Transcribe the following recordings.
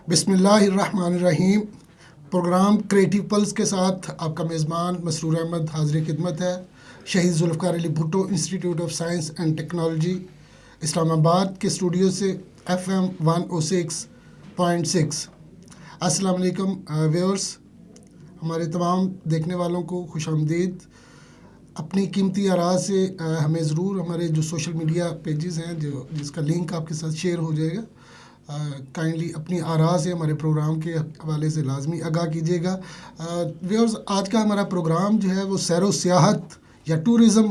بسم اللہ الرحمن الرحیم. پروگرام کریٹیو پلس کے ساتھ آپ کا میزبان مسرور احمد حاضر خدمت ہے. Shaheed Zulfikar Ali Bhutto institute of science and technology Islamabad کے اسٹوڈیو سے FM 106.6. السلام علیکم ویورس. ہمارے تمام دیکھنے والوں کو خوش آمدید. اپنی قیمتی آراء سے ہمیں ضرور ہمارے جو سوشل میڈیا پیجز ہیں جس کا لنک آپ کے ساتھ شیئر ہو جائے گا، کائنڈلی اپنی آراء سے ہمارے پروگرام کے حوالے سے لازمی آگاہ کیجیے گا. ویورز، آج کا ہمارا پروگرام جو ہے وہ سیر و سیاحت یا ٹورزم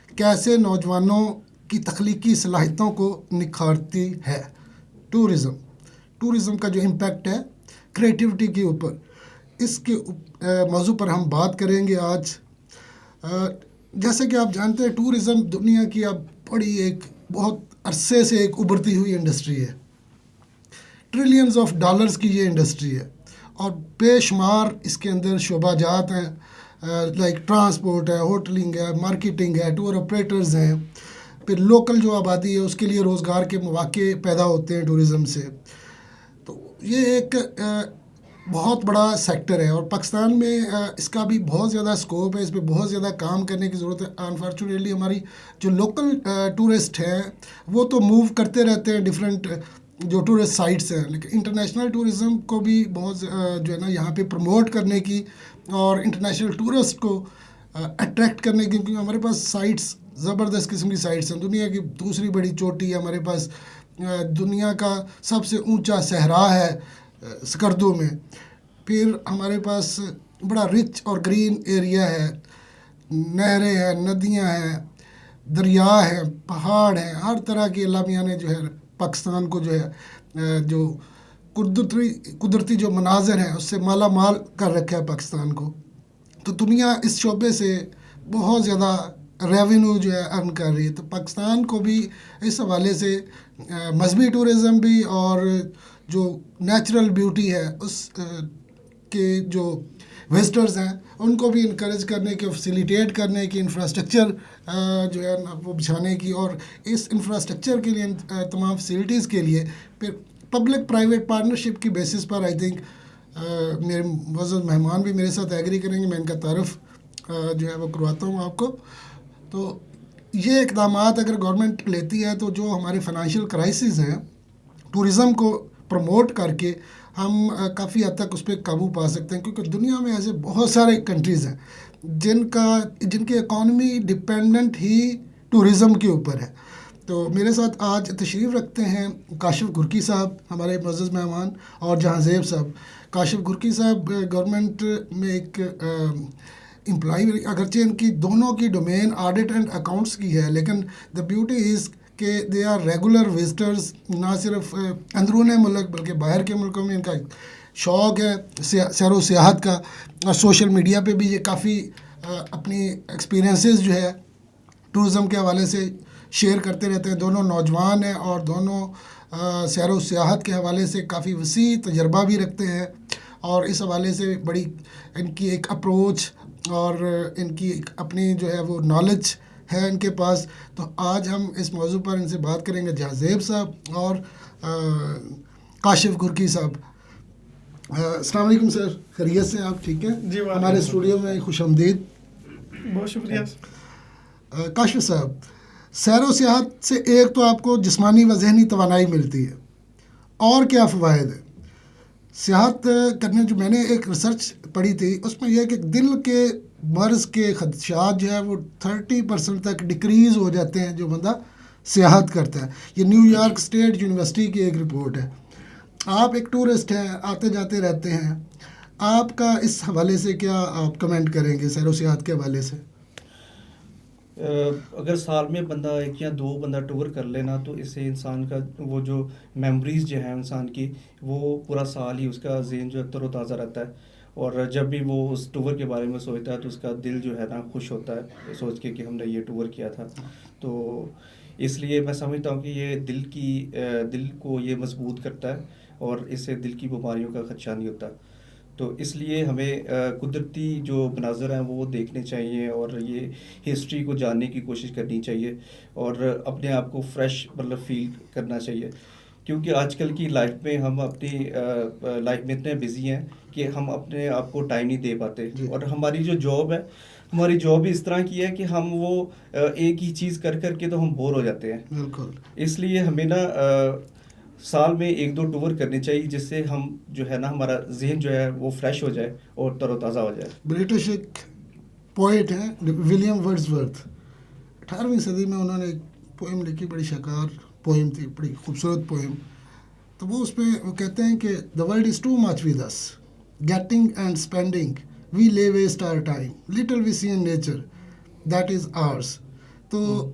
کیسے نوجوانوں کی تخلیقی صلاحیتوں کو نکھارتی ہے. ٹورزم کا جو امپیکٹ ہے کریٹیوٹی کے اوپر، اس کے موضوع پر ہم بات کریں گے آج. جیسے کہ آپ جانتے ہیں ٹورزم دنیا کی اب بڑی ایک بہت عرصے سے ایک ابھرتی ہوئی انڈسٹری ہے. ٹریلینز آف ڈالرز کی یہ انڈسٹری ہے اور بے شمار اس کے اندر شعبہ جات ہیں، لائک ٹرانسپورٹ ہے، ہوٹلنگ ہے، مارکیٹنگ ہے، ٹور آپریٹرز ہیں. پھر لوکل جو آبادی ہے اس کے لیے روزگار کے مواقع پیدا ہوتے ہیں ٹورزم سے. تو یہ ایک بہت بڑا سیکٹر ہے اور پاکستان میں اس کا بھی بہت زیادہ اسکوپ ہے. اس پہ بہت زیادہ کام کرنے کی ضرورت ہے. انفارچونیٹلی ہماری جو لوکل ٹورسٹ ہیں وہ تو موو کرتے رہتے ہیں ڈفرینٹ جو ٹورسٹ سائٹس ہیں، لیکن انٹرنیشنل ٹورزم کو بھی بہت جو ہے نا یہاں پہ پروموٹ کرنے کی اور انٹرنیشنل ٹورسٹ کو اٹریکٹ کرنے کی، کیونکہ ہمارے پاس سائٹس زبردست قسم کی سائٹس ہیں. دنیا کی دوسری بڑی چوٹی ہے ہمارے پاس، دنیا کا سب سے اونچا صحرا ہے سکردو میں. پھر ہمارے پاس بڑا رچ اور گرین ایریا ہے، نہریں ہیں، ندیاں ہیں، دریا ہیں، پہاڑ ہیں. ہر طرح کی اللہ میاں نے جو ہے پاکستان کو جو ہے جو قدرتی جو مناظر ہیں اس سے مالا مال کر رکھا ہے پاکستان کو. تو دنیا اس شعبے سے بہت زیادہ ریونیو جو ہے ارن کر رہی ہے. تو پاکستان کو بھی اس حوالے سے مذہبی ٹورزم بھی اور جو نیچرل بیوٹی ہے اس کے جو وزٹرز ہیں ان کو بھی انکریج کرنے کی، فیسیلیٹیٹ کرنے کی، انفراسٹرکچر جو ہے وہ بچھانے کی، اور اس انفراسٹرکچر کے لیے تمام فیسلٹیز کے لیے پھر پبلک پرائیویٹ پارٹنرشپ کی بیسس پر آئی تھنک میرے معزز مہمان بھی میرے ساتھ ایگری کریں گے. میں ان کا تعارف جو ہے وہ کرواتا ہوں آپ کو. تو یہ اقدامات اگر گورنمنٹ لیتی ہے تو جو ہمارے فائنینشیل کرائسز ہیں ٹورزم کو پروموٹ کر کے ہم کافی حد تک اس پہ قابو پا سکتے ہیں، کیونکہ دنیا میں ایسے بہت سارے کنٹریز ہیں جن کی اکانومی ڈپینڈنٹ ہی ٹورزم کے اوپر ہے. تو میرے ساتھ آج تشریف رکھتے ہیں کاشف گھرکی صاحب، ہمارے معزز مہمان، اور جہاں زیب صاحب. کاشف گھرکی صاحب گورنمنٹ میں ایک امپلائی، اگرچہ ان کی دونوں کی ڈومین آڈٹ اینڈ اکاؤنٹس کی ہے، لیکن دا بیوٹی از کہ دے آر ریگولر وزٹرز. نہ صرف اندرون ملک بلکہ باہر کے ملکوں میں ان کا شوق ہے سیر و سیاحت کا، اور سوشل میڈیا پہ بھی یہ کافی اپنی ایکسپیرینسز جو ہے ٹورزم کے حوالے سے شیئر کرتے رہتے ہیں. دونوں نوجوان ہیں اور دونوں سیر و سیاحت کے حوالے سے کافی وسیع تجربہ بھی رکھتے ہیں، اور اس حوالے سے بڑی ان کی ایک اپروچ اور ان کی ایک اپنی جو ہے وہ نالج ہے ان کے پاس. تو آج ہم اس موضوع پر ان سے بات کریں گے، جہاں زیب صاحب اور کاشف گھرکی صاحب. السلام علیکم سر، خیریت سے آپ ٹھیک ہیں؟ جی، ہمارے اسٹوڈیو میں خوش آمدید. بہت شکریہ. کاشف صاحب، سیر و سیاحت سے ایک تو آپ کو جسمانی و ذہنی توانائی ملتی ہے، اور کیا فوائد ہے سیاحت کرنے؟ جو میں نے ایک ریسرچ پڑھی تھی اس میں یہ کہ دل کے مرض کے خدشات جو ہے وہ 30% تک ڈکریز ہو جاتے ہیں جو بندہ سیاحت کرتا ہے. یہ نیو یارک اسٹیٹ یونیورسٹی کی ایک رپورٹ ہے. آپ ایک ٹورسٹ ہیں، آتے جاتے رہتے ہیں، آپ کا اس حوالے سے کیا آپ کمنٹ کریں گے سیر و سیاحت کے حوالے سے؟ اگر سال میں بندہ ایک یا دو بندہ ٹور کر لینا تو اس سے انسان کا وہ جو میموریز جو ہیں انسان کی، وہ پورا سال ہی اس کا ذہن جو ہے تر و تازہ رہتا ہے، اور جب بھی وہ اس ٹور کے بارے میں سوچتا ہے تو اس کا دل جو ہے نا خوش ہوتا ہے سوچ کے کہ ہم نے یہ ٹور کیا تھا. تو اس لیے میں سمجھتا ہوں کہ یہ دل کو یہ مضبوط کرتا ہے اور اس سے دل کی بیماریوں کا خدشہ نہیں ہوتا. تو اس لیے ہمیں قدرتی جو مناظر ہیں وہ دیکھنے چاہیے اور یہ ہسٹری کو جاننے کی کوشش کرنی چاہیے اور اپنے آپ کو فریش فیل کرنا چاہیے. کیونکہ آج کل کی لائف میں ہم اپنی لائف میں اتنے بزی ہیں کہ ہم اپنے آپ کو ٹائم نہیں دے پاتے. اور ہماری جو جاب ہے، ہماری جاب اس طرح کی ہے کہ ہم وہ ایک ہی چیز کر کر کے تو ہم بور ہو جاتے ہیں. بالکل. اس لیے ہمیں نا سال میں 1-2 ٹور کرنے چاہیے، جس سے ہم جو ہے نا ہمارا ذہن جو ہے وہ فریش ہو جائے اور تر و تازہ ہو جائے. برٹش ایک پوئٹ ہیں ولیم ورڈزورتھ، 18ویں صدی میں انہوں نے ایک پوئم لکھی، بڑی شاکار پوئم تھی، بڑی خوبصورت پوئم. تو وہ اس پہ وہ کہتے ہیں کہ the world is too much with us, getting and spending we lay waste our time, little we see in nature that is ours. تو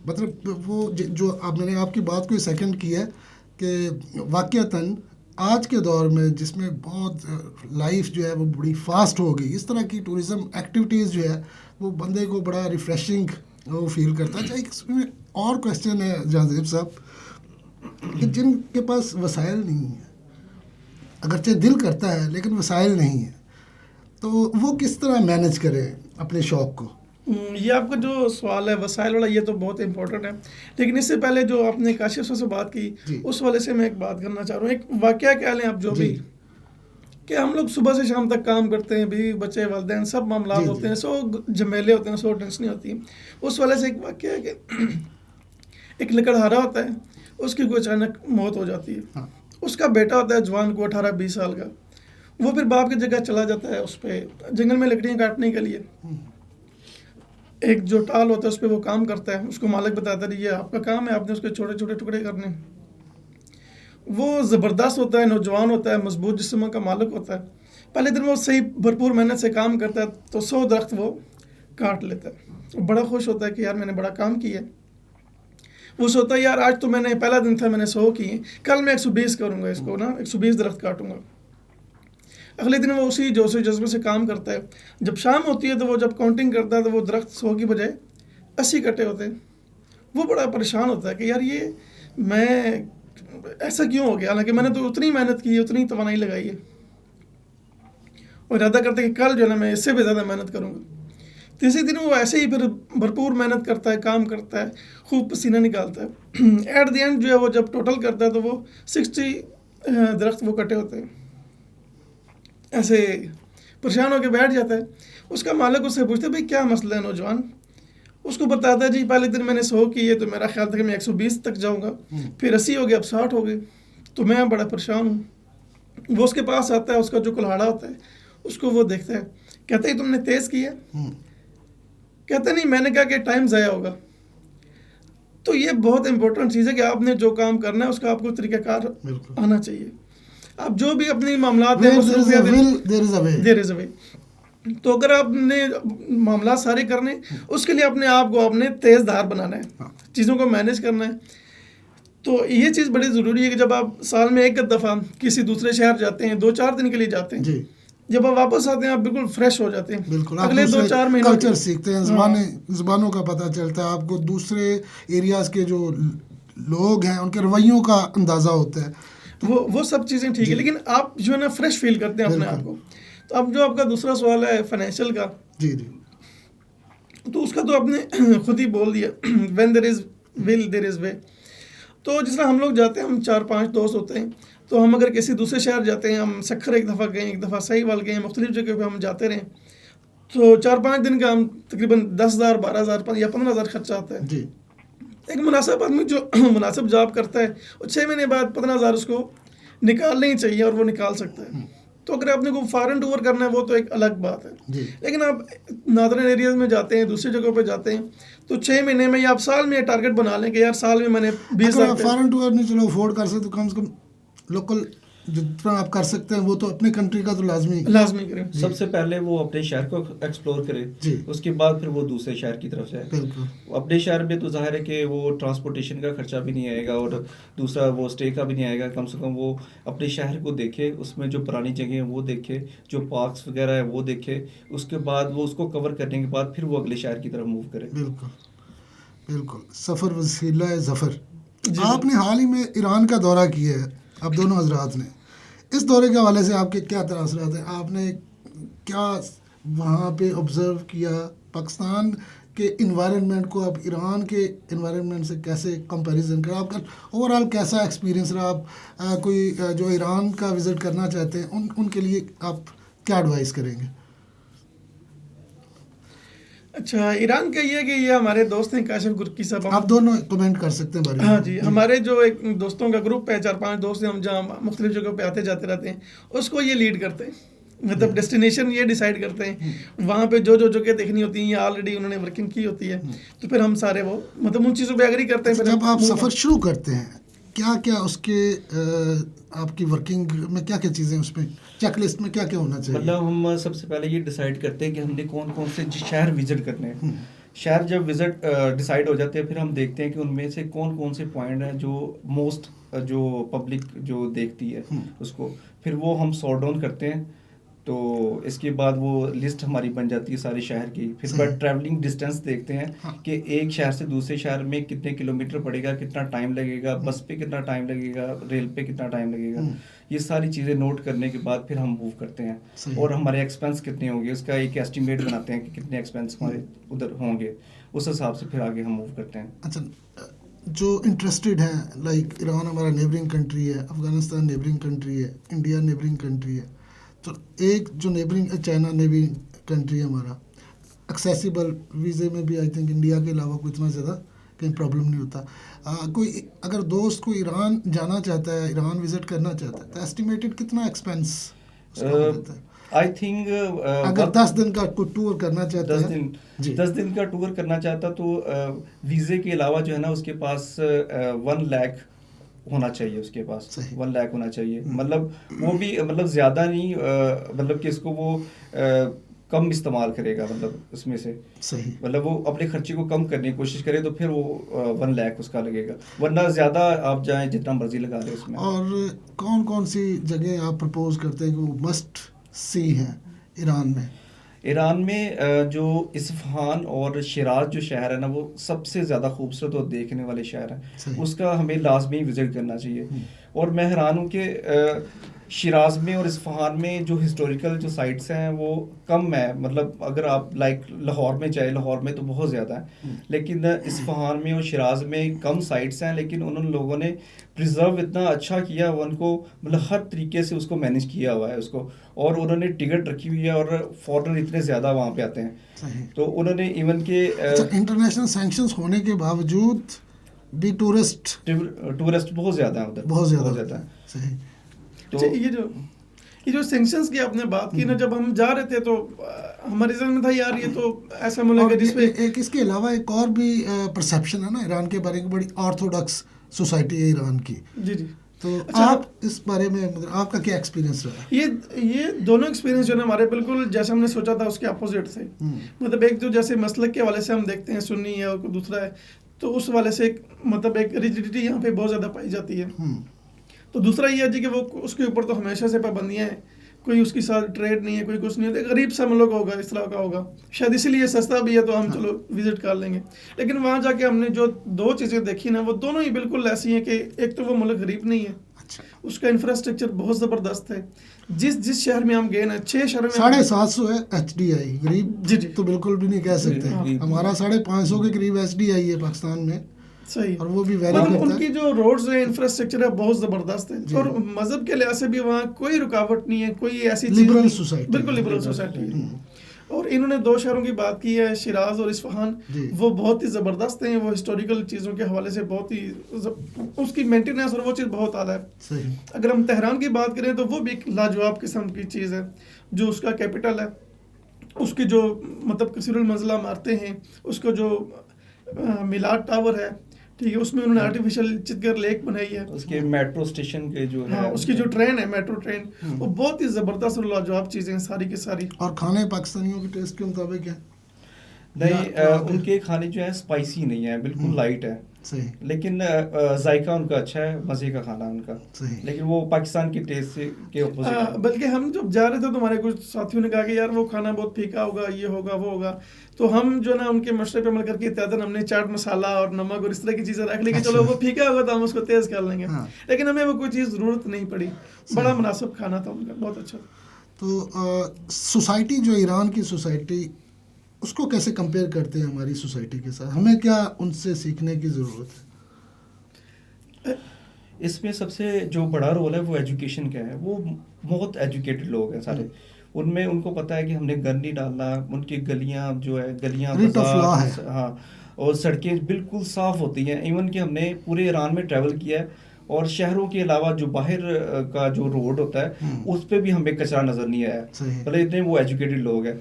مطلب وہ جو میں نے آپ کی بات کو سیکنڈ کی ہے کہ واقعتاً آج کے دور میں جس میں بہت لائف جو ہے وہ بڑی فاسٹ ہو گئی، اس طرح کی ٹورزم ایکٹیویٹیز جو ہے وہ بندے کو بڑا ریفریشنگ وہ فیل کرتا ہے. چاہے اس میں اور کویشچن ہے جہاں صاحب کہ جن کے پاس وسائل نہیں ہیں، اگرچہ دل کرتا ہے لیکن وسائل نہیں ہیں، تو وہ کس طرح مینیج کریں اپنے شوق کو؟ یہ آپ کا جو سوال ہے وسائل والا، یہ تو بہت امپورٹنٹ ہے. لیکن اس سے پہلے جو آپ نے کاشف صاحب سے بات کی، اس والے سے میں ایک بات کرنا چاہ رہا ہوں. ایک واقعہ کہہ لیں آپ جو بھی، کہ ہم لوگ صبح سے شام تک کام کرتے ہیں، بیوی بچے والدین سب معاملات ہوتے ہیں، سو جھمیلے ہوتے ہیں، سو ٹینشنیں ہوتی ہیں. اس والے سے ایک واقعہ ہے کہ ایک لکڑہارا ہوتا ہے، اس کی کوئی اچانک موت ہو جاتی ہے. اس کا بیٹا ہوتا ہے جوان کو 18-20 سال کا، وہ پھر باپ کی جگہ چلا جاتا ہے اس پہ جنگل میں لکڑیاں کاٹنے کے لیے. ایک جو ٹال ہوتا ہے اس پہ وہ کام کرتا ہے. اس کو مالک بتاتا ہے یہ آپ کا کام ہے، آپ نے اس کے چھوٹے چھوٹے ٹکڑے کرنے. وہ زبردست ہوتا ہے، نوجوان ہوتا ہے، مضبوط جسم کا مالک ہوتا ہے. پہلے دن وہ صحیح بھرپور محنت سے کام کرتا ہے تو 100 درخت وہ کاٹ لیتا ہے. بڑا خوش ہوتا ہے کہ یار میں نے بڑا کام کیا. وہ سوچتا ہے یار آج تو میں نے پہلا دن تھا، میں نے 100 کیے، کل میں 120 کروں گا، اس کو نا 120 درخت کاٹوں گا. اگلے دن وہ اسی جوش و جذبے سے کام کرتا ہے. جب شام ہوتی ہے تو وہ جب کاؤنٹنگ کرتا ہے تو وہ درخت 100 کی بجائے 80 کٹے ہوتے ہیں. وہ بڑا پریشان ہوتا ہے کہ یار یہ میں ایسا کیوں ہو گیا، حالانکہ میں نے تو اتنی محنت کی ہے، اتنی توانائی لگائی ہے. اور ارادہ کرتا ہے کہ کل جو ہے نا میں اس سے بھی زیادہ محنت کروں گا. تیسرے دن وہ ایسے ہی پھر بھرپور محنت کرتا ہے، کام کرتا ہے، خوب پسینہ نکالتا ہے. ایٹ دی اینڈ جو ہے وہ جب ٹوٹل کرتا ہے تو وہ 60 درخت وہ کٹے ہوتے ہیں. ایسے پریشان ہو کے بیٹھ جاتا ہے. اس کا مالک اس سے پوچھتا ہے بھائی کیا مسئلہ ہے نوجوان؟ اس کو بتاتا ہے جی پہلے دن میں نے 100 کی ہے تو میرا خیال تھا کہ میں 120 تک جاؤں گا، پھر 80 ہو گیا، اب 60 ہو گئے، تو میں بڑا پریشان ہوں. وہ اس کے پاس آتا ہے، اس کا جو کلہاڑا ہوتا ہے اس کو وہ دیکھتا ہے، کہتا ہے تم نے تیز کیا؟ کہتا نہیں، میں نے کہا کہ ٹائم ضائع ہوگا. تو یہ بہت امپورٹنٹ چیز ہے کہ آپ نے جو کام کرنا ہے اس کا آپ کو طریقہ کار آنا چاہیے. آپ جو بھی اپنی معاملات ہیں دیر از اے وے. تو اگر آپ نے معاملات سارے کرنے، اس کے لیے اپنے آپ کو آپ نے تیز دھار بنانا ہے، چیزوں کو مینیج کرنا ہے. تو یہ چیز بڑی ضروری ہے کہ جب آپ سال میں ایک دفعہ کسی دوسرے شہر جاتے ہیں، 2-4 دن کے لیے جاتے ہیں، جب آپ واپس آتے ہیں آپ بالکل فریش ہو جاتے ہیں. بالکل، اگلے 2-4 مہینے کلچر سیکھتے ہیں، زبانوں کا پتہ چلتا ہے، آپ کو دوسرے ایریاز کے جو لوگ ہیں ان کے رویوں کا اندازہ ہوتا ہے. وہ سب چیزیں ٹھیک ہے، لیکن آپ جو ہے نا فریش فیل کرتے ہیں اپنے آپ کو. تو اب جو آپ کا دوسرا سوال ہے فائنینشیل کا، تو اس کا تو آپ نے خود ہی بول دیا، when there is will there is way. تو جس طرح ہم لوگ جاتے ہیں، ہم 4-5 دوست ہوتے ہیں، تو ہم اگر کسی دوسرے شہر جاتے ہیں، ہم سکھر ایک دفعہ گئے، ایک دفعہ سہیوال گئے، مختلف جگہ پہ ہم جاتے رہے، تو 4-5 دن کا ہم تقریباً 10,000 12,000 یا 15,000 خرچہ آتا ہے. ایک مناسب آدمی جو مناسب جاب کرتا ہے اور 6 مہینے بعد 15,000 اس کو نکالنا ہی چاہیے، اور وہ نکال سکتا ہے. تو اگر آپ نے کو فارن ٹور کرنا ہے وہ تو ایک الگ بات ہے. لیکن آپ نادرن ایریاز میں جاتے ہیں، دوسری جگہوں پہ جاتے ہیں، تو 6 مہینے میں یا آپ سال میں ٹارگٹ بنا لیں کہ یار سال میں میں نے 20,000. فارن ٹور نہیں چلو افورڈ کر سکتے تو کم سے کم لوکل جتنا آپ کر سکتے ہیں وہ تو اپنے کنٹری کا تو لازمی کریں. سب سے پہلے وہ اپنے شہر کو ایکسپلور کرے، اس کے بعد پھر وہ دوسرے شہر کی طرف جائے. اپنے شہر میں تو ظاہر ہے کہ وہ ٹرانسپورٹیشن کا خرچہ بھی نہیں آئے گا، اور دوسرا وہ اسٹے کا بھی نہیں آئے گا. کم سے کم وہ اپنے شہر کو دیکھے، اس میں جو پرانی جگہیں ہیں وہ دیکھے، جو پارکس وغیرہ ہے وہ دیکھے. اس کے بعد وہ اس کو کور کرنے کے بعد پھر وہ اگلے شہر کی طرف موو کرے. بالکل. سفر وسیلہ ظفر. آپ نے حال ہی میں ایران کا دورہ کیا ہے، آپ دونوں حضرات نے. اس دورے کے حوالے سے آپ کے کیا تاثرات ہیں؟ آپ نے کیا وہاں پہ آبزرو کیا؟ پاکستان کے انوائرنمنٹ کو آپ ایران کے انوائرنمنٹ سے کیسے کمپیریزن کریں؟ آپ کا اوور آل کیسا ایکسپیرینس رہا؟ آپ کوئی جو ایران کا وزٹ کرنا چاہتے ہیں ان کے لیے آپ کیا ایڈوائز کریں گے؟ اچھا، ایران کا یہ ہے کہ یہ ہمارے دوست ہیں کاشف گرکی صاحب. آپ دونوں کمنٹ کر سکتے ہیں بارے میں. ہاں جی، ہمارے جو ایک دوستوں کا گروپ ہے 4-5 دوست ہیں، ہم جہاں مختلف جگہوں پہ آتے جاتے رہتے ہیں، اس کو یہ لیڈ کرتے ہیں. مطلب ڈیسٹینیشن یہ ڈیسائیڈ کرتے ہیں، وہاں پہ جو جگہ دیکھنی ہوتی ہیں یا آلریڈی انہوں نے ورکنگ کی ہوتی ہے، تو پھر ہم سارے وہ مطلب ان چیزوں پہ ایگری کرتے ہیں. جب آپ سفر شروع کرتے ہیں کیا کیا اس کے آپ کی ورکنگ میں کیا کیا چیزیں اس میں چیک لسٹ میں کیا کیا ہونا چاہیے؟ مطلب ہم سب سے پہلے یہ ڈیسائیڈ کرتے ہیں کہ ہم نے کون کون سے شہر وزٹ کرنے ہیں. شہر جب وزٹ ڈیسائیڈ ہو جاتے ہیں پھر ہم دیکھتے ہیں کہ ان میں سے کون کون سے پوائنٹ ہیں جو موسٹ جو پبلک جو دیکھتی ہے اس کو، پھر وہ ہم سارٹ ڈاؤن کرتے ہیں. تو اس کے بعد وہ لسٹ ہماری بن جاتی ہے سارے شہر کی. پھر بعد ٹریولنگ ڈسٹینس دیکھتے ہیں کہ ایک شہر سے دوسرے شہر میں کتنے کلومیٹر پڑے گا، کتنا ٹائم لگے گا، بس پہ کتنا ٹائم لگے گا، ریل پہ کتنا ٹائم لگے گا. یہ ساری چیزیں نوٹ کرنے کے بعد پھر ہم موو کرتے ہیں. اور ہمارے ایکسپینس کتنے ہوں گے اس کا ایک ایسٹیمیٹ بناتے ہیں کہ کتنے ایکسپینس ہمارے ادھر ہوں گے، اس حساب سے پھر آگے ہم موو کرتے ہیں. اچھا، جو انٹرسٹڈ ہیں لائک ایران ہمارا نیبرنگ کنٹری ہے، افغانستان نیبرنگ کنٹری ہے، انڈیا نیبرنگ کنٹری ہے، تو ایک جو نیبرنگ چائنا نیبرنگ کنٹری ہے ہمارا، ایکسیسیبل ویزے میں بھی آئی تھنک انڈیا کے علاوہ کوئی اتنا زیادہ کہیں پرابلم نہیں ہوتا. کوئی اگر دوست کوئی ایران جانا چاہتا ہے، ایران وزٹ کرنا چاہتا ہے، تو ایسٹیمیٹڈ کتنا ایکسپینس ہوتا ہے؟ آئی تھنک اگر 10 دن کا کوئی ٹور کرنا چاہتا ہے، 10 دن کا ٹور کرنا چاہتا تو ویزے کے علاوہ جو ہے نا اس کے پاس 1 لاکھ ہونا چاہیے، اس کے پاس 1 لاکھ ہونا چاہیے. مطلب وہ بھی مطلب زیادہ نہیں، مطلب کہ اس کو وہ کم استعمال کرے گا، مطلب اس میں سے صحیح، مطلب وہ اپنے خرچے کو کم کرنے کی کوشش کرے تو پھر وہ 1 لاکھ اس کا لگے گا. ورنہ زیادہ آپ جائیں جتنا مرضی لگا لیں اس میں. اور کون کون سی جگہ آپ پرپوز کرتے ہیں کہ وہ مسٹ سی ہیں ایران میں؟ ایران میں جو اصفہان اور شیراز جو شہر ہے نا وہ سب سے زیادہ خوبصورت اور دیکھنے والے شہر ہیں، اس کا ہمیں لازمی وزٹ کرنا چاہیے. اور میں حیران ہوں کہ شیراز میں اور اصفہان میں جو ہسٹوریکل جو سائٹس ہیں وہ کم ہے. مطلب اگر آپ لائک لاہور میں جائیں، لاہور میں تو بہت زیادہ ہیں، لیکن اصفہان میں اور شیراز میں کم سائٹس ہیں، لیکن انہوں لوگوں نے پریزرو اتنا اچھا کیا ہوا، ان کو مطلب ہر طریقے سے اس کو مینیج کیا ہوا ہے اس کو. اور انہوں نے ٹکٹ رکھی ہوئی ہے اور فارنر اتنے زیادہ وہاں پہ آتے ہیں، تو انہوں نے ایون کہ انٹرنیشنل سینکشنز ہونے کے باوجود بھی ٹورسٹ بہت زیادہ ہیں ادھر، بہت زیادہ ہیں. صحیح. تو یہ جو سینکشنز کی آپ نے بات کی نا، جب ہم جا رہے تھے تو ہمارے ذہن میں تھا یار یہ تو ایسا ملک ہے جس پہ ایک اس کے علاوہ ایک اور بھی پرسیپشن ہے نا ایران کے بارے میں، بڑی آرتھوڈکس سوسائٹی ہے ایران کی. جی جی. تو آپ اس بارے میں آپ کا کیا ایکسپیرینس رہا؟ یہ دونوں ایکسپیرینس جو ہے ہمارے بالکل جیسے ہم نے سوچا تھا اس کے اپوزٹ تھے. مطلب ایک جو جیسے مسلک کے حوالے سے ہم دیکھتے ہیں سنی ہے اور دوسرا ہے، تو اس والے سے مطلب ایک ریجیڈیٹی یہاں پہ بہت زیادہ پائی جاتی ہے. تو دوسرا یہ ہے جی کہ وہ اس کے اوپر تو ہمیشہ سے پابندیاں ہیں، کوئی اس کے ساتھ ٹریڈ نہیں ہے، کوئی کچھ نہیں ہے. غریب سا ملک ہوگا، اس طرح کا ہوگا، شاید اسی لیے سستا بھی ہے تو ہم چلو وزٹ کر لیں گے. لیکن وہاں جا کے ہم نے جو 2 چیزیں دیکھی نا، وہ دونوں ہی بالکل ایسی ہیں کہ ایک تو وہ ملک غریب نہیں ہے، اس کا انفراسٹرکچر بہت زبردست ہے. جس شہر میں ہم گئے نا، 6 شہروں میں 750 ہے HDI. غریب جی تو بالکل بھی نہیں کہہ سکتے. ہمارا 550 کے قریب HDI ہے پاکستان میں. صحیح. اور وہ بھی ویری مطلب ان کی جو روڈز ہیں، انفراسٹرکچر ہے، بہت زبردست ہے. اور مذہب کے لحاظ سے بھی وہاں کوئی رکاوٹ نہیں ہے، کوئی ایسی چیز لبرل نہیں. سوسائٹی، بالکل لبرل سوسائٹی ہے. اور انہوں نے 2 شہروں کی بات کی ہے، شیراز اور اصفہان. وہ بہت ہی زبردست ہیں، وہ ہسٹوریکل چیزوں کے حوالے سے بہت ہی اس کی مینٹیننس اور وہ چیز بہت اعلیٰ ہے. اگر ہم تہران کی بات کریں تو وہ بھی ایک لاجواب قسم کی چیز ہے. جو اس کا کیپٹل ہے، اس کی جو مطلب کثیر المنزلہ عمارتیں ہیں، اس کا جو میلاد ٹاور ہے، ٹھیک ہے، اس میں انہوں نے آرٹیفیشل چتگر لیک بنائی ہے. اس کے میٹرو اسٹیشن کے جو ہے، اس کی جو ٹرین ہے، میٹرو ٹرین، وہ بہت ہی زبردست اور لاجواب چیزیں ہیں ساری کی ساری. اور کھانے پاکستانیوں کے ٹیسٹ کے مطابق ہے؟ نہیں، ان کے کھانے جو ہے اسپائسی نہیں ہے، بالکل لائٹ ہے. لیکن ذائقہ ان کا اچھا ہے، مزے کا کھانا ان کا. لیکن وہ پاکستان کے ٹیسٹ کے اپوزٹ ہے. بلکہ ہم جب جا رہے تھے تو ہمارے کچھ ساتھیوں نے کہا کہ یار وہ کھانا بہت پھیکا ہوگا، یہ ہوگا وہ ہوگا. تو ہم جو نا ان کے مشورے پہ عمل کر کے اتیادن ہم نے چاٹ مسالہ اور نمک اور اس طرح کی چیزیں رکھ لی کہ چلو وہ پھیکا ہوگا تو ہم اس کو تیز کر لیں گے. لیکن ہمیں وہ کوئی چیز ضرورت نہیں پڑی. بڑا مناسب کھانا تھا ان کا، بہت اچھا. تو سوسائٹی جو ایران کی سوسائٹی اس کو کیسے کمپیئر کرتے ہیں ہماری سوسائٹی کے ساتھ؟ ہمیں کیا ان سے سیکھنے کی ضرورت ہے؟ اس میں سب سے جو بڑا رول ہے وہ ایجوکیشن کا ہے. وہ بہت ایجوکیٹڈ لوگ ہیں سارے. ان میں ان کو پتہ ہے کہ ہم نے گن نہیں ڈالنا. ان کی گلیاں جو ہے گلیاں بازار ہاں اور سڑکیں بالکل صاف ہوتی ہیں. ایون کہ ہم نے پورے ایران میں ٹریول کیا ہے اور شہروں کے علاوہ جو باہر کا جو روڈ ہوتا ہے اس پہ بھی ہمیں کچرا نظر نہیں آیا. بھلے اتنے وہ ایجوکیٹڈ لوگ ہیں.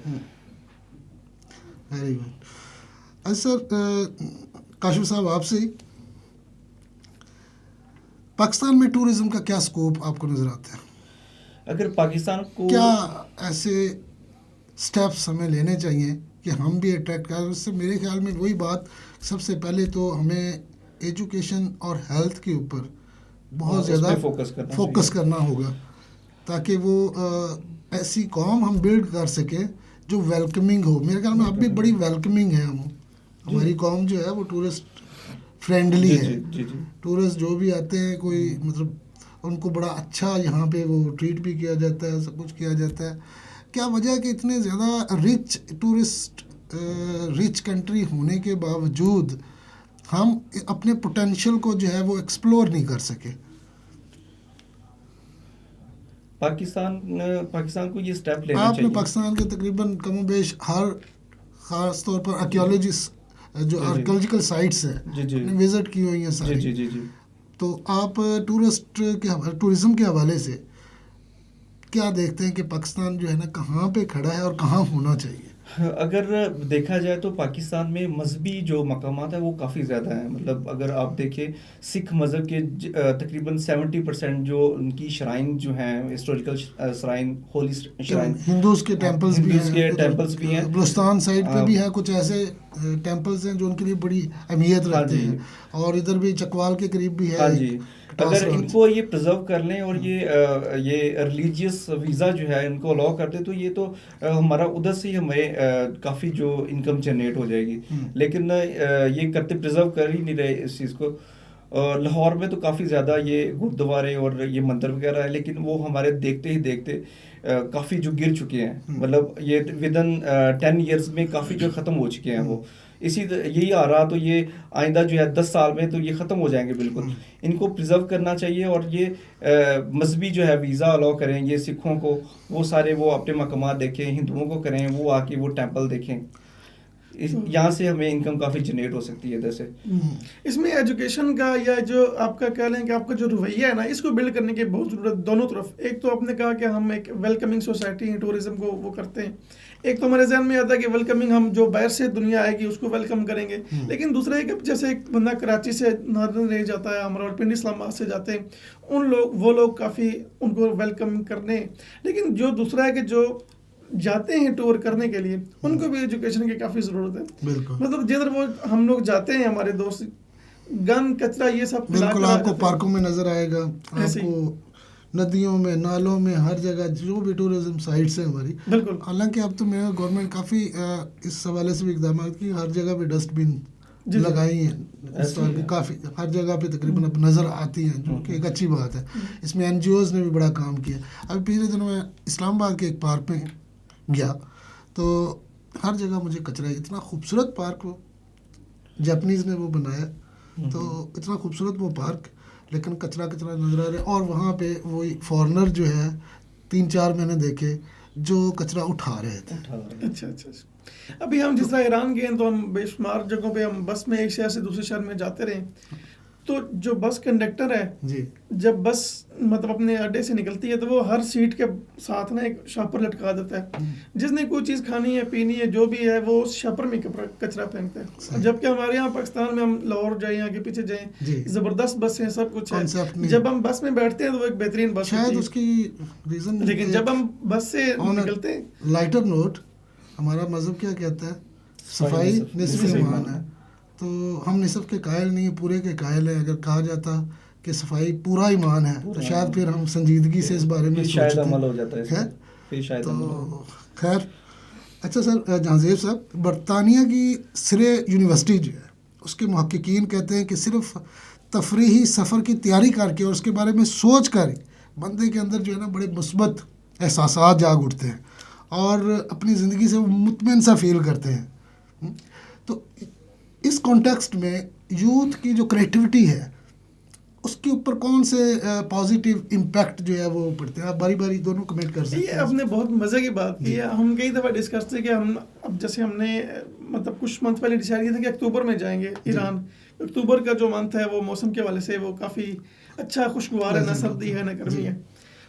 Very good. سر کاشف صاحب آپ سے پاکستان میں ٹورزم کا کیا سکوپ آپ کو نظر آتا ہے؟ اگر پاکستان کو کیا ایسے سٹیپس ہمیں لینے چاہیے کہ ہم بھی اٹریکٹ کریں؟ اس سے میرے خیال میں وہی بات، سب سے پہلے تو ہمیں ایجوکیشن اور ہیلتھ کے اوپر بہت زیادہ فوکس کرنا ہوگا تاکہ وہ ایسی قوم ہم بلڈ کر سکیں جو ویلکمنگ ہو. میرے خیال میں اب بھی بڑی ویلکمنگ ہے ہماری قوم جو ہے وہ ٹورسٹ فرینڈلی ہے. ٹورسٹ جو بھی آتے ہیں کوئی مطلب ان کو بڑا اچھا یہاں پہ وہ ٹریٹ بھی کیا جاتا ہے، سب کچھ کیا جاتا ہے. کیا وجہ ہے کہ اتنے زیادہ رچ کنٹری ہونے کے باوجود ہم اپنے پوٹینشیل کو جو ہے وہ ایکسپلور نہیں کر سکے؟ پاکستان کو یہ سٹیپ لینا آپ چاہیے. نے پاکستان کے تقریباً کم و بیش ہر خاص طور پر جو آرکیولوجیکل سائٹس ہیں وزٹ کی ہوئی ہیں ساری. تو آپ ٹورزم کے حوالے سے کیا دیکھتے ہیں کہ پاکستان جو ہے نا کہاں پہ کھڑا ہے اور کہاں ہونا چاہیے؟ اگر دیکھا جائے تو پاکستان میں مذہبی جو مقامات ہیں وہ کافی زیادہ ہیں. مطلب اگر آپ دیکھیں سکھ مذہب کے تقریباً 70% جو ان کی شرائن جو ہیں historical shrine, holy shrine, Hindus کے ٹیمپلز بھی ہیں. بلوچستان سائڈ پہ بھی ہیں کچھ ایسے ٹیمپلز ہیں جو ان کے لیے بڑی اہمیت رکھتے ہیں، اور ادھر بھی چکوال کے قریب بھی ہے. ہاں جی. اگر ان کو یہ پرزرو کر لیں اور یہ ریلیجیس ویزا جو ہے ان کو الاؤ کر دیں تو یہ تو ہمارا ادھر سے ہی ہمیں کافی جو انکم جنریٹ ہو جائے گی. لیکن یہ کرتے پرزرو کر ہی نہیں رہے اس چیز کو. لاہور میں تو کافی زیادہ یہ گردوارے اور یہ مندر وغیرہ ہے، لیکن وہ ہمارے دیکھتے ہی دیکھتے کافی جو گر چکے ہیں. مطلب یہ ودن 10 ایئرس میں کافی جو ختم ہو چکے ہیں. وہ یہی آ رہا تو یہ آئندہ جو ہے 10 سال میں تو یہ ختم ہو جائیں گے بالکل. ان کو پرزرو کرنا چاہیے اور یہ مذہبی جو ہے ویزا الاؤ کریں یہ سکھوں کو، وہ سارے وہ اپنے مقامات دیکھیں. ہندوؤں کو کریں وہ آ کے وہ ٹیمپل دیکھیں. یہاں سے ہمیں انکم کافی جنریٹ ہو سکتی ہے ادھر سے. اس میں ایجوکیشن کا یا جو آپ کا کہہ لیں کہ آپ کا جو رویہ ہے نا اس کو بلڈ کرنے کی بہت ضرورت دونوں طرف. ایک تو آپ نے کہا کہ ہم ایک ویلکمنگ سوسائٹی ٹورزم کو وہ کرتے ہیں. ایک تو ہمارے ذہن میں آتا ہے کہ ویلکمنگ ہم جو باہر سے دنیا آئے گی اس کو ویلکم کریں گے. لیکن دوسرا ہے کہ جیسے ایک بندہ کراچی سے ناردرن رہ جاتا ہے، ہم راولپنڈی اسلام آباد سے جاتے ہیں، وہ لوگ کافی ان کو ویلکم کرنے. لیکن جو دوسرا ہے کہ جو جاتے ہیں ٹور کرنے کے لیے ان کو بھی ایجوکیشن کی کافی ضرورت ہے. مطلب جدھر وہ ہم لوگ جاتے ہیں ہمارے دوست گن کچرا یہ سب بالکل آپ کو پارکوں میں نظر آئے گا، آپ کو ندیوں میں، نالوں میں، ہر جگہ جو بھی ٹورزم سائٹس ہیں ہماری. بالکل. حالانکہ اب تو میرا گورنمنٹ کافی اس حوالے سے بھی اقدامات کی، ہر جگہ پہ ڈسٹ بن لگائی ہیں اس طرح کی، کافی ہر جگہ پہ تقریباً اب نظر آتی ہیں، جو کہ ایک اچھی بات ہے. اس میں NGOز نے بھی بڑا کام کیا. اب پچھلے دنوں میں اسلام آباد کے ایک پارک میں گیا تو ہر جگہ مجھے کچرا ہے. اتنا خوبصورت پارک وہ جاپنیز نے وہ بنایا، تو اتنا خوبصورت وہ پارک، لیکن کچرا نظر آ رہا ہے. اور وہاں پہ وہی فارنر جو ہے 3-4 مہینے دیکھے جو کچرا اٹھا رہے تھے. اچھا. ابھی ہم جس طرح ایران گئے تو ہم بے شمار جگہوں پہ ہم بس میں ایک شہر سے دوسرے شہر میں جاتے رہے. تو جو بس کنڈکٹر ہے جب بس مطلب اپنے اڈے سے نکلتی ہے تو وہ ہر سیٹ کے ساتھ نا ایک شاپر لٹکا دیتا ہے. جس نے کوئی چیز کھانی ہے پینی ہے جو بھی ہے وہ اس شاپر میں کچرا پھینکتا ہے. جبکہ ہمارے یہاں پاکستان میں ہم لاہور جائیں آگے پیچھے جائیں زبردست بسیں سب کچھ ہے. جب ہم بس میں بیٹھتے ہیں تو وہ ایک بہترین بس شاید اس کی ریزن، لیکن جب ہم بس سے نکلتے ہیں. لائٹر نوٹ، ہمارا مذہب کیا کہتا ہے؟ صفائی نصف ایمان ہے. تو ہم نصف کے قائل نہیں، پورے کے قائل ہیں. اگر کہا جاتا کہ صفائی پورا ایمان ہے تو شاید پھر ہم سنجیدگی سے اس بارے میں شاید عمل ہو جاتا ہے. تو خیر. اچھا سر جہانزیب صاحب، برطانیہ کی سرے یونیورسٹی جو ہے اس کے محققین کہتے ہیں کہ صرف تفریحی سفر کی تیاری کر کے اور اس کے بارے میں سوچ کر بندے کے اندر جو ہے نا بڑے مثبت احساسات جاگ اٹھتے ہیں اور اپنی زندگی سے وہ مطمئن سا فیل کرتے ہیں. تو اس کانٹیکسٹ میں یوتھ کی جو کریٹیوٹی ہے اس کے اوپر کون سے پازیٹیو امپیکٹ جو ہے وہ پڑتے ہیں؟ آپ باری باری دونوں کمنٹ کر سکتے یہ ہیں. آپ نے بہت مزے کی بات کی ہے. ہم کئی دفعہ ڈسکس تھے کہ ہم اب جیسے ہم نے مطلب کچھ منتھ پہلے ڈیسائڈ کیا تھا کہ اکتوبر میں جائیں گے ایران. اکتوبر کا جو منتھ ہے وہ موسم کے حوالے سے وہ کافی اچھا خوشگوار ہے, نہ سردی ہے نہ گرمی ہے.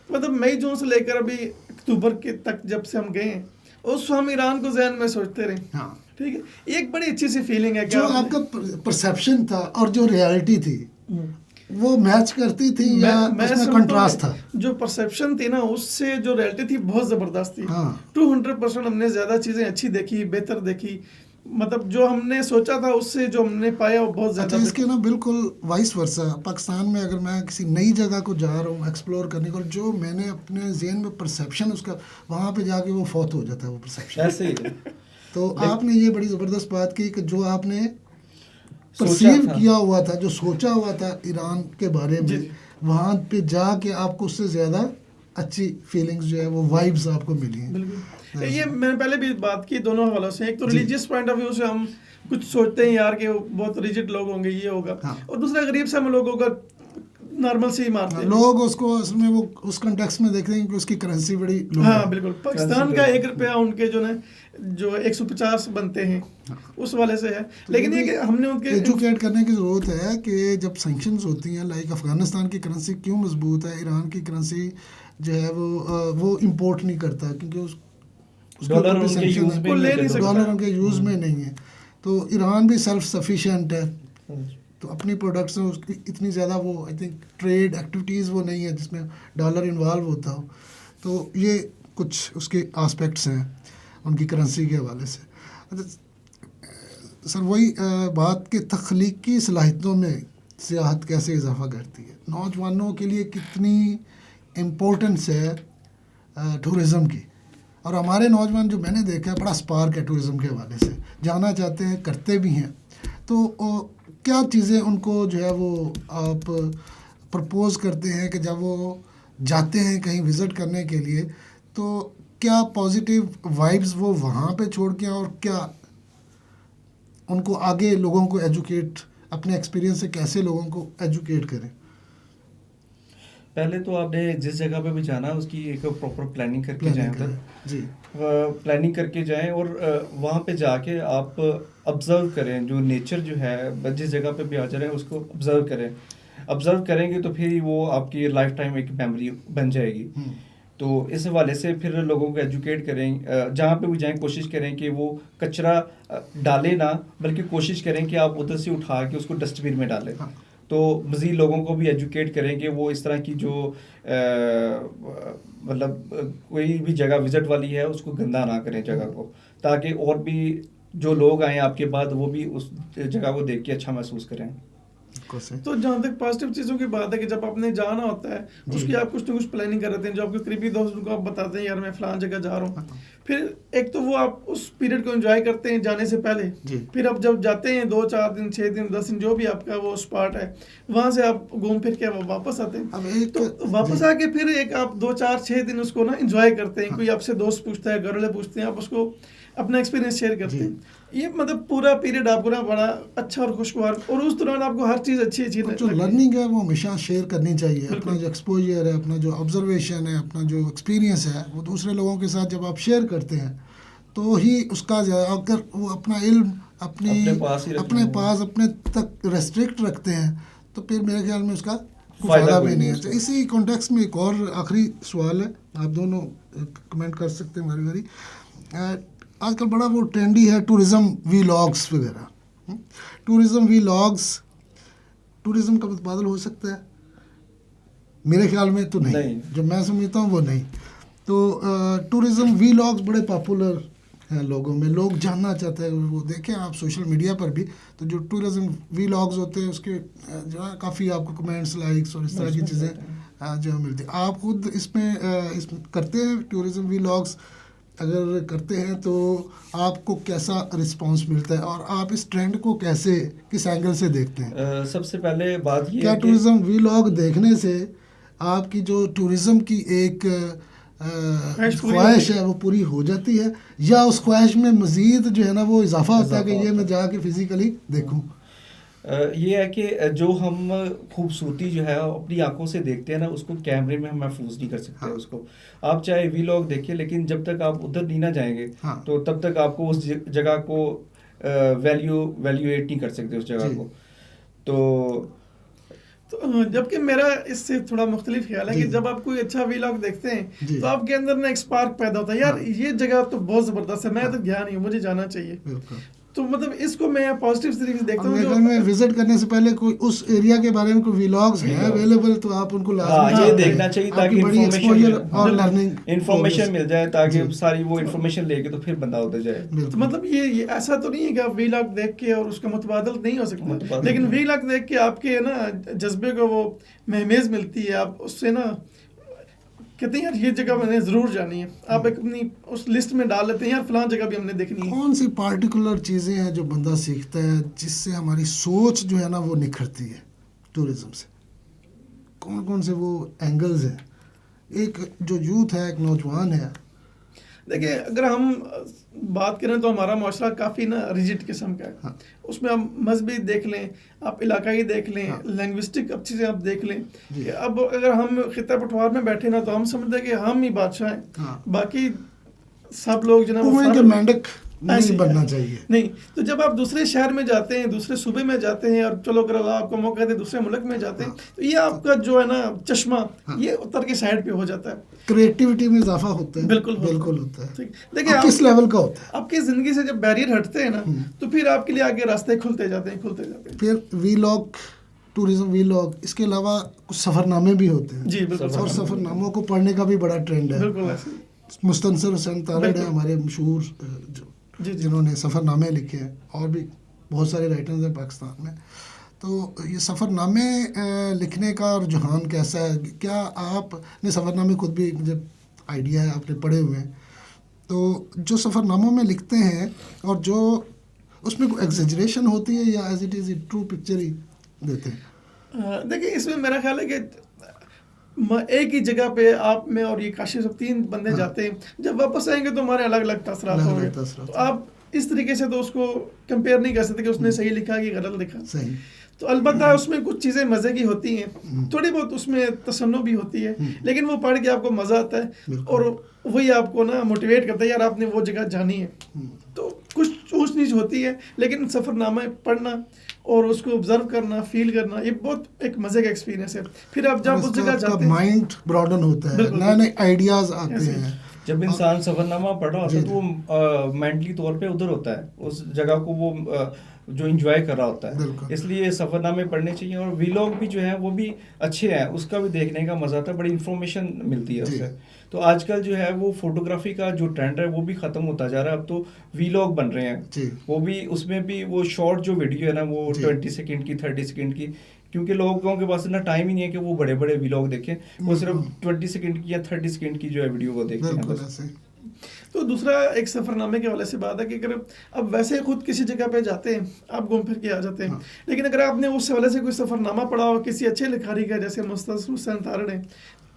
مطلب مئی جون سے لے کر ابھی اکتوبر کے تک جب سے ہم گئے ہیں اس ہم ایران کو ذہن میں سوچتے رہے. ہاں ٹھیک ہے, ایک بڑی اچھی سی فیلنگ ہے کہ جو آپ کا پرسیپشن تھا اور جو ریالٹی تھی وہ میچ کرتی تھی یا اس میں کنٹراسٹ تھا؟ جو پرسیپشن تھی نا اس سے جو ریالٹی تھی بہت زبردست تھی. ہاں 200% ہم نے زیادہ چیزیں اچھی دیکھی, بہتر دیکھی. مطلب جو ہم نے سوچا تھا اس سے جو ہم نے پایا وہ بہت زیادہ. اچھا اس کے نا بالکل وائس ورسا پاکستان میں اگر میں کسی نئی جگہ کو جا رہا ہوں ایکسپلور کرنے کو, جو میں نے اپنے ذہن میں پرسیپشن اس کا وہاں پہ جا کے وہ فوت ہو جاتا ہے وہ پرسیپشن. ایسے ہی تو آپ نے یہ بڑی زبردست بات کی کہ جو آپ نے پرسیو کیا ہوا تھا, جو سوچا ہوا تھا ایران کے بارے میں, وہاں پہ جا کے آپ کو اس سے زیادہ اچھی فیلنگز جو ہے وہ وائبز آپ کو ملی ہیں. بالکل یہ میں نے پہلے بھی بات کی دونوں حوالوں سے. ایک تو ریلیجیس پوائنٹ آف ویو سے ہم کچھ سوچتے ہیں یار کہ بہت ریجڈ لوگ ہوں گے, یہ ہوگا, اور دوسرا غریب سے ہم لوگوں کا نارمل سے ہی مارتے ہیں. لوگ اس کو اصل میں وہ اس کنٹیکسٹ میں دیکھتے ہیں کہ اس کی کرنسی بڑی لو ہے. ہاں بالکل, پاکستان کا 1 روپیہ ان کے جو نا جو 150 بنتے ہیں اس والے سے ہے. لیکن یہ کہ ہم نے ان کے ایجوکیٹ کرنے کی ضرورت ہے کہ جب سینکشنز ہوتی ہیں لائک افغانستان کی کرنسی کیوں مضبوط ہے, ایران کی کرنسی جو ہے وہ امپورٹ نہیں کرتا کیونکہ اس ڈالر ان کے یوز میں نہیں ہے. تو ایران بھی سیلف سفیشینٹ ہے, تو اپنی پروڈکٹس میں اس کی اتنی زیادہ وہ آئی تھنک ٹریڈ ایکٹیویٹیز وہ نہیں ہے جس میں ڈالر انوالو ہوتا ہو. تو یہ کچھ اس کے آسپیکٹس ہیں ان کی کرنسی کے حوالے سے. سر وہی بات کہ تخلیقی صلاحیتوں میں سیاحت کیسے اضافہ کرتی ہے, نوجوانوں کے لیے کتنی امپورٹنس ہے ٹورزم کی, اور ہمارے نوجوان جو میں نے دیکھا ہے بڑا اسپارک ہے ٹورزم کے حوالے سے, جانا چاہتے ہیں, کرتے بھی ہیں. تو کیا چیزیں ان کو جو ہے وہ آپ پرپوز کرتے ہیں کہ جب وہ جاتے ہیں کہیں وزٹ کرنے کے لیے تو کیا پازیٹیو وائبز وہ وہاں پہ چھوڑ کے, اور کیا ان کو آگے لوگوں کو ایجوکیٹ اپنے ایکسپیرینس سے کیسے لوگوں کو ایجوکیٹ کریں؟ پہلے تو آپ نے جس جگہ پہ بھی جانا اس کی ایک پراپر پلاننگ کر کے جائیں ادھر. جی پلاننگ کر کے جائیں اور وہاں پہ جا کے آپ آبزرو کریں جو نیچر جو ہے جس جگہ پہ بھی آ جا رہے ہیں اس کو آبزرو کریں. آبزرو کریں گے تو پھر وہ آپ کی لائف ٹائم ایک میموری بن جائے گی. تو اس حوالے سے پھر لوگوں کو ایجوکیٹ کریں, جہاں پہ بھی جائیں کوشش کریں کہ وہ کچرا ڈالیں نہ, بلکہ کوشش کریں کہ آپ ادھر سے اٹھا کے اس کو ڈسٹ بن میں ڈالیں. تو مزید لوگوں کو بھی ایجوکیٹ کریں کہ وہ اس طرح کی جو مطلب کوئی بھی جگہ وزٹ والی ہے اس کو گندا نہ کریں جگہ کو, تاکہ اور بھی جو لوگ آئیں آپ کے بعد وہ بھی اس جگہ کو دیکھ کے اچھا محسوس کریں. تو جہاں تک پازیٹیو چیزوں کی بات ہے کہ جب آپ نے جانا ہوتا ہے اس کی آپ کچھ نہ کچھ پلاننگ کر رہتے ہیں, جو آپ کے قریبی دوستوں کو آپ بتاتے ہیں یار میں فلان جگہ جا رہا ہوں. پھر ایک تو وہ آپ اس پیریڈ کو انجوائے کرتے ہیں جانے سے پہلے, پھر آپ جب جاتے ہیں 2-4 دن 6 دن 10 دن جو بھی آپ کا وہ اسپاٹ ہے وہاں سے آپ گھوم پھر کے واپس آتے ہیں. تو واپس آ کے پھر ایک آپ 2-4-6 دن اس کو نا انجوائے کرتے ہیں. کوئی آپ سے دوست پوچھتا ہے, گھر والے پوچھتے ہیں, آپ اس کو اپنا ایکسپیرینس شیئر کرتے ہیں. یہ مطلب پورا پیریڈ آپ کو نا بڑا اچھا اور خوشگوار, اور اس دوران آپ کو ہر چیز اچھی جو لرننگ ہے وہ ہمیشہ شیئر کرنی چاہیے. اپنا جو ایکسپوجر ہے, اپنا جو آبزرویشن ہے, اپنا جو ایکسپیرینس ہے وہ دوسرے لوگوں کے ساتھ جب آپ شیئر کرتے ہیں تو ہی اس کا اگر وہ اپنا علم اپنے پاس اپنے تک ریسٹرکٹ رکھتے ہیں تو پھر میرے خیال میں اس کا فائدہ بھی نہیں ہے. اسی کانٹیکسٹ میں ایک اور آخری سوال ہے, آپ دونوں کمنٹ کر سکتے ہیں باری باری. آج کل بڑا وہ ٹرینڈی ہے ٹورزم ویلاگس وغیرہ. ٹورزم ویلاگس, ٹورزم کا متبادل ہو سکتا ہے؟ میرے خیال میں تو نہیں, جو میں سمجھتا ہوں وہ نہیں. تو ٹورزم ویلاگس بڑے پاپولر ہیں لوگوں میں, لوگ جاننا چاہتے ہیں. وہ دیکھیں آپ سوشل میڈیا پر بھی تو جو ٹورزم ویلاگس ہوتے ہیں اس کے جو ہے کافی آپ کو کمنٹس, لائکس اور اس طرح کی چیزیں جو ملتی ہیں. آپ خود اس میں کرتے ہیں ٹورزم ویلاگس؟ اگر کرتے ہیں تو آپ کو کیسا رسپانس ملتا ہے, اور آپ اس ٹرینڈ کو کیسے کس اینگل سے دیکھتے ہیں؟ سب سے پہلے بات یہ کیا ٹورزم ویلاگ دیکھنے سے آپ کی جو ٹورزم کی ایک خواہش ہے وہ پوری ہو جاتی ہے، یا اس خواہش میں مزید جو ہے نا وہ اضافہ ہوتا ہے کہ یہ میں جا کے فزیکلی دیکھوں؟ یہ ہے کہ جو ہم خوبصورتی جو ہے اپنی آنکھوں سے دیکھتے ہیں نا، اس کو کیمرے میں ہم محفوظ نہیں کر سکتے اس کو. آپ چاہے وی لاگ دیکھیں، لیکن جب تک آپ ادھر نہیں نہ جائیں گے تو تب تک آپ کو اس جگہ کو ویلیویٹ نہیں کر سکتے اس جگہ کو. تو جبکہ میرا اس سے تھوڑا مختلف خیال ہے کہ جب آپ کوئی اچھا وی لاگ دیکھتے ہیں تو آپ کے اندر نا ایک اسپارک پیدا ہوتا ہے، یار یہ جگہ تو بہت زبردست ہے، میں تو گیا نہیں ہوں، مجھے جانا چاہیے. تو مطلب اس کو میں پازیٹیو طریقے سے دیکھتا ہوں. میرے خیال میں وزٹ کرنے سے پہلے کوئی اس ایریا کے بارے میں کوئی ویلاگز ہیں اویلیبل تو آپ ان کو لازمی یہ دیکھنا چاہیے تاکہ انفارمیشن مل جائے، تاکہ ساری وہ انفارمیشن لے کے تو پھر بندہ ادھر جائے. تو مطلب یہ ایسا تو نہیں ہے کہ آپ وی لاگ دیکھ کے اور اس کا متبادل نہیں ہو سکتا، لیکن وی لاگ دیکھ کے آپ کے نا جذبے کو وہ مہمیز ملتی ہے، آپ اس سے نا کہتے ہیں یار یہ جگہ میں نے ضرور جانی ہے، آپ ایک اپنی اس لسٹ میں ڈال لیتے ہیں یار فلاں جگہ بھی ہم نے دیکھنی ہے. کون سی پارٹیکولر چیزیں ہیں جو بندہ سیکھتا ہے جس سے ہماری سوچ جو ہے نا وہ نکھرتی ہے ٹورزم سے؟ کون کون سے وہ اینگلز ہیں؟ ایک جو یوتھ ہے، ایک نوجوان ہے. دیکھیں اگر ہم بات کریں تو ہمارا معاشرہ کافی نا ریجڈ قسم کا ہے، اس میں ہم مذہبی دیکھ لیں، آپ علاقائی دیکھ لیں، لینگوسٹک اب چیزیں آپ دیکھ لیں کہ اب اگر ہم خطہ پٹوار میں بیٹھے نا تو ہم سمجھتے ہیں کہ ہم ہی بادشاہ ہیں، باقی سب لوگ جو نا مینڈک نہیں بننا چاہیے. نہیں. تو جب آپ دوسرے شہر میں جاتے ہیں، دوسرے صوبے میں جاتے ہیں، اور چلو اگر اللہ آپ کو موقع دے دوسرے ملک میں جاتے ہیں تو یہ آپ کا جو ہے نا چشمہ یہ اتر کے سائڈ پہ ہو جاتا ہے، کریٹیوٹی میں اضافہ ہوتا ہے. بالکل ہوتا ہے. دیکھیں کس لیول کا ہوتا ہے آپ کی زندگی سے جب بیریئر ہٹتے ہیں نا تو پھر آپ کے لیے آگے راستے کھلتے جاتے ہیں. پھر وی لاگ، ٹورزم وی لاگ، اس کے علاوہ کچھ سفر نامے بھی ہوتے ہیں. جی بالکل. اور سفر ناموں کو پڑھنے کا بھی بڑا ٹرینڈ ہے. بالکل ایسے مستنصر حسین تارڑ ہیں ہمارے مشہور جنہوں نے سفر نامے لکھے ہیں، اور بھی بہت سارے رائٹرز ہیں پاکستان میں. تو یہ سفر نامے لکھنے کا رجحان کیسا ہے؟ کیا آپ نے سفر نامے خود بھی جب آئیڈیا ہے آپ نے پڑھے ہوئے ہیں، تو جو سفر ناموں میں لکھتے ہیں اور جو اس میں کوئی ایگزیجریشن ہوتی ہے یا as it is true picture ہی دیتے ہیں؟ دیکھیں اس میں میرا خیال ہے کہ ایک ہی جگہ پہ آپ میں اور یہ کاشف سب 3 بندے جاتے ہیں، جب واپس آئیں گے تو ہمارے الگ الگ تاثرات ہوں گے. تو آپ اس طریقے سے تو اس کو کمپیئر نہیں کر سکتے کہ اس نے صحیح لکھا کہ غلط لکھا. تو البتہ اس میں کچھ چیزیں مزے کی ہوتی ہیں، تھوڑی بہت اس میں تصنع بھی ہوتی ہے، لیکن وہ پڑھ کے آپ کو مزہ آتا ہے اور وہی آپ کو نا موٹیویٹ کرتا ہے یار آپ نے وہ جگہ جانی ہے. تو کچھ اونچ نیچ ہوتی ہے، لیکن سفر نامہ پڑھنا اور اس کو آبزرو کرنا، فیل کرنا، یہ بہت ایک مزے کا ایکسپیرینس ہے. پھر آپ جب اس جگہ جاتے ہیں مائنڈ براڈن ہوتا ہے، نئے نئے آئیڈیاز آتے ہیں. جب انسان سفر نامہ پڑھ رہا ہوتا ہے تو وہ مینٹلی طور پہ ادھر ہوتا ہے، اس جگہ کو وہ جو انجوائے کر رہا ہوتا ہے. اس لیے سفر نامے پڑھنے چاہیے. اور وی لاگ بھی جو ہیں وہ بھی اچھے ہیں، اس کا بھی دیکھنے کا مزہ آتا ہے، بڑی انفارمیشن ملتی ہے اس سے. تو آج کل جو ہے وہ فوٹوگرافی کا جو ٹرینڈ ہے وہ بھی ختم ہوتا جا رہا ہے، اب تو وی لاگ بن رہے ہیں. وہ بھی اس میں بھی وہ شارٹ جو ویڈیو ہے نا وہ 20 سیکنڈ کی 30 سیکنڈ کی، کیونکہ لوگوں کے پاس اتنا ٹائم ہی نہیں ہے کہ وہ بڑے بڑے وی لاگ دیکھیں، وہ صرف 20 سیکنڈ کی یا 30 سیکنڈ کی جو ہے ویڈیو وہ دیکھتے ہیں بس. تو دوسرا ایک سفر نامے کے حوالے سے بات ہے کہ اگر اب ویسے خود کسی جگہ پہ جاتے ہیں آپ گھوم پھر کے آ جاتے ہیں، لیکن اگر آپ نے اس حوالے سے کوئی سفر نامہ پڑھا ہو کسی اچھے لکھاری کا، جیسے مستنصر حسین تارڑ ہیں،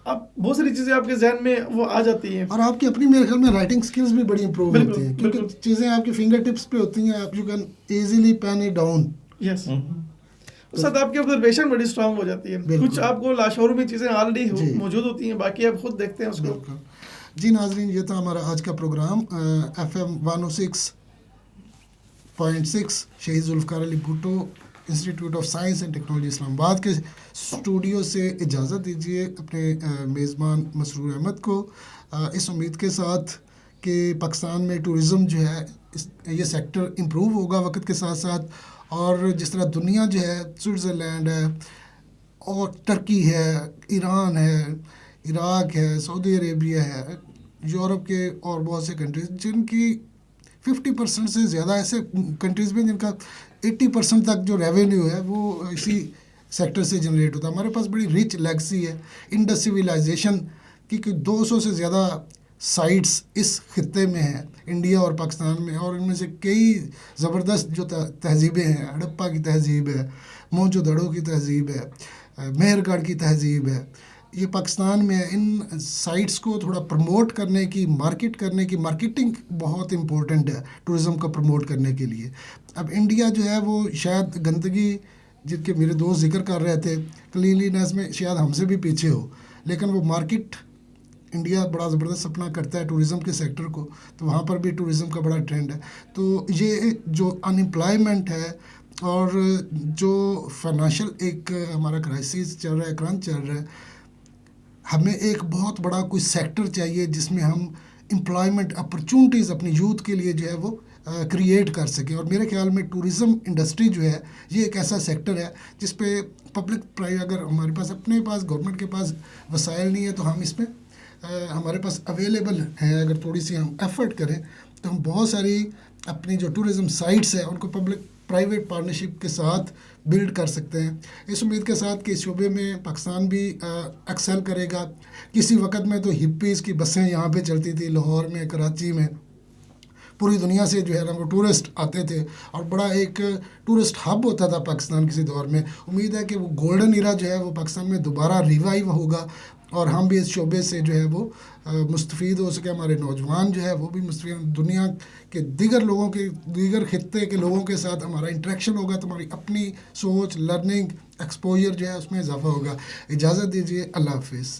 اب بہت ساری چیزیں آپ کے ذہن میں وہ آ جاتی ہیں، اور آپ کی اپنی میرے خیال میں رائٹنگ سکلز بھی بڑی امپروو ہوتی ہیں، کیونکہ چیزیں آپ کے فنگر ٹپس پہ ہوتی ہیں، آپ you can easily pen it down. Yes. ساتھ آپ کی آبزرویشن بڑی اسٹرانگ ہو جاتی ہے، کچھ آپ کو لاشعور میں چیزیں آلریڈی موجود ہوتی ہیں، باقی آپ خود دیکھتے ہیں اس کو. جی ناظرین، یہ تھا ہمارا آج کا programme FM 106.6 Shaheed Zulfikar Ali Bhutto institute of science and technology Islamabad کے اسٹوڈیو سے اجازت دیجیے اپنے میزبان مسرور احمد کو، اس امید کے ساتھ کہ پاکستان میں ٹورزم جو ہے یہ سیکٹر امپروو ہوگا وقت کے ساتھ ساتھ، اور جس طرح دنیا جو ہے سوئٹزرلینڈ ہے اور ٹرکی ہے، ایران ہے، عراق ہے، سعودی عربیہ ہے، یورپ کے اور بہت سے کنٹریز جن کی 50% سے زیادہ ایسے کنٹریز میں جن کا 80% تک جو ریونیو ہے وہ اسی سیکٹر سے جنریٹ ہوتا ہے. ہمارے پاس بڑی رچ لیگسی ہے انڈس سویلائزیشن کی، 200 سے زیادہ سائٹس اس خطے میں ہیں انڈیا اور پاکستان میں، اور ان میں سے کئی زبردست جو تہذیبیں ہیں، ہڑپا کی تہذیب ہے، موہنجو دڑو کی تہذیب ہے، مہر گڑھ کی تہذیب ہے، یہ پاکستان میں ان سائٹس کو تھوڑا پروموٹ کرنے کی، مارکیٹ کرنے کی، مارکیٹنگ بہت امپورٹنٹ ہے ٹورزم کو پروموٹ کرنے کے لیے. اب انڈیا جو ہے وہ شاید گندگی، جن کے میرے دوست ذکر کر رہے تھے، کلینلینس میں شاید ہم سے بھی پیچھے ہو، لیکن وہ مارکیٹ انڈیا بڑا زبردست اپنا کرتا ہے ٹورزم کے سیکٹر کو، تو وہاں پر بھی ٹورزم کا بڑا ٹرینڈ ہے. تو یہ جو انمپلائمنٹ ہے اور جو فائنانشیل ایک ہمارا کرائسس چل رہا ہے، کرنچ چل رہا ہے، ہمیں ایک بہت بڑا کوئی سیکٹر چاہیے جس میں ہم امپلائمنٹ اپرچونٹیز اپنی یوتھ کے لیے جو ہے وہ کریٹ کر سکیں. اور میرے خیال میں ٹورزم انڈسٹری جو ہے یہ ایک ایسا سیکٹر ہے جس پہ پبلک اگر ہمارے پاس اپنے پاس گورنمنٹ کے پاس وسائل نہیں ہے تو ہم اس میں ہمارے پاس اویلیبل ہیں، اگر تھوڑی سی ہم ایفرٹ کریں تو ہم بہت ساری اپنی جو ٹورزم سائٹس ہیں ان کو پبلک پرائیویٹ پارٹنرشپ کے ساتھ بلڈ کر سکتے ہیں. اس امید کے ساتھ کہ اس شعبے میں پاکستان بھی ایکسل کرے گا. کسی وقت میں تو ہپیز کی بسیں یہاں پہ چلتی تھی، لاہور میں، کراچی میں، پوری دنیا سے جو ہے نا وہ ٹورسٹ آتے تھے اور بڑا ایک ٹورسٹ ہب ہوتا تھا پاکستان کسی دور میں. امید ہے کہ وہ گولڈن ایرا جو ہے وہ پاکستان میں دوبارہ ریوائیو ہوگا اور ہم بھی اس شعبے سے جو ہے وہ مستفید ہو سکے. ہمارے نوجوان جو ہے وہ بھی مستفید، دنیا کے دیگر لوگوں کے، دیگر خطے کے لوگوں کے ساتھ ہمارا انٹریکشن ہوگا تو ہماری اپنی سوچ، لرننگ، ایکسپوجر جو ہے اس میں اضافہ ہوگا. اجازت دیجیے، اللہ حافظ.